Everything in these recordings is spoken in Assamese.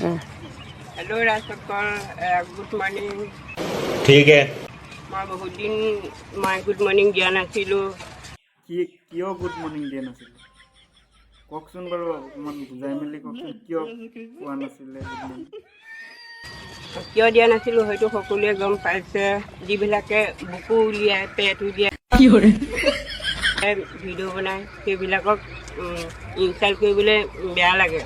Hello Rajkaur, good morning. ठीक है। मैं बहुत दिन मैं गुड मॉर्निंग दिया नाছিলোঁ। কিয় গুড মৰ্ণিং দিয়া নাছিলে কওকচোন বাৰু অকণমান বুজাই মেলি কওকচোন কিয় কোৱা নাছিলে গুড মৰ্ণিং কিয় দিয়া নাছিলোঁ হয়তো সকলোৱে গম পাইছে। যিবিলাকে বুকু উলিয়াই পেট উলিয়াই ভিডিঅ' বনায় সেইবিলাকক ইনচাল্ট কৰিবলৈ বেয়া লাগে।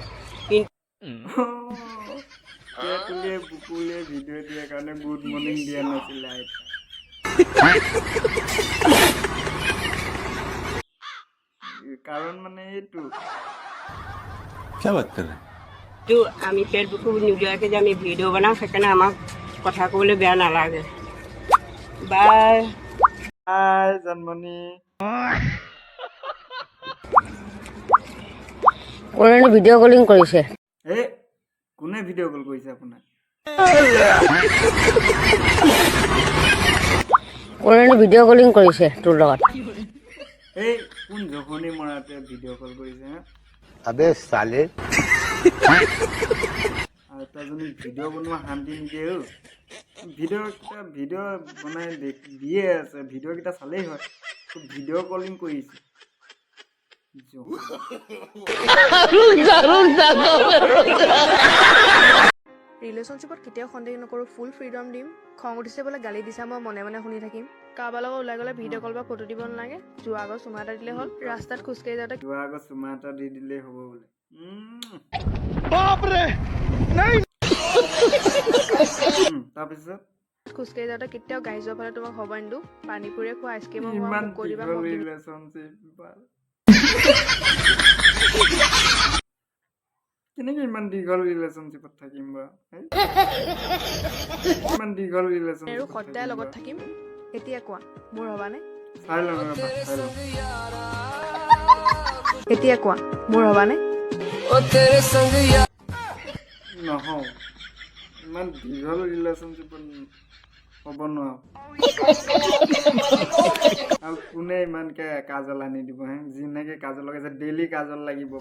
পেটুলিয়ে বুকুলিয়ে ভিডিঅ' দিয়াৰ কাৰণে গুড মৰ্ণিং দিয়া নাছিলে কাৰণ মানে এইটো আমি পেট বুকু নোলিয়াকৈ যে আমি ভিডিঅ' বনাওঁ সেইকাৰণে আমাক কথা ক'বলৈ বেয়া নালাগে। বাই হাই জানমণি কোনে ভিডিঅ' কলিং কৰিছে? এই কোনে ভিডিঅ' কল কৰিছে আপোনাক কোনে ভিডিঅ' কলিং কৰিছে তোৰ লগত? এই কোন জহনি মৰাতে ভিডিঅ' কল কৰিছে হা अबे साले আৰু তাজনী ভিডিঅ' বনোৱা শান্তি নিদিয়ে ভিডিঅ' বনাই দিয়ে আছে ভিডিঅ'কেইটা চালেই হয় ভিডিঅ' কলিং কৰিছে ৰিলেশ্যনশ্বিপত কেতিয়াও সন্দেহ নকৰোঁ, ফুল ফ্ৰীডম দিম। খং উঠিছে বোলে গালি দিছা, মই মনে মনে শুনি থাকিম। কাৰোবাৰ লগত ওলাই গ'লে ভিডিঅ' কল বা ফটো দিব নালাগে, যোৱা আগত চুমা এটা দিলে হ'ল। ৰাস্তাত খোজকাঢ়ি যাওঁতে যোৱা আগত চুমা এটা দি দিলেই হ'ব বোলে তাৰপিছত খোজকাঢ়ি যাওঁতে কেতিয়াও গাড়ী যোৱাৰ ফালে তোমাক হ'ব নিদো। পানীপুৰিয়ে খোৱা আইচক্ৰীমৰ ইমান মোক কৈ দিবা দীঘল মোক দিবি। ৰিলেশ্যনশ্বিপ কেনেকে ইমান দীঘল ৰিলেশ্যনশ্বিপত থাকিম বাৰু ইমান দীঘল আৰু ৰিলেশ্যনশ্বিপত সদায় লগত থাকিম। এতিয়া কোৱা মোৰ হ'বানে? চাই লওঁ ৰ'বা, চাই লওঁ। এতিয়া কোৱা মোৰ হ'বানে? নহওঁ ইমান দীঘল ৰিলেশ্যনশ্বিপত হ'ব নোৱাৰো আৰু কোনে ইমানকে কাজল আনি দিব হে যেনেকে কাজল লগাইছে ডেইলি কাজল লাগিব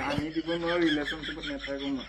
আনি দিব নোৱাৰো ৰিলেশ্যনশ্বিপত নাথাকো মই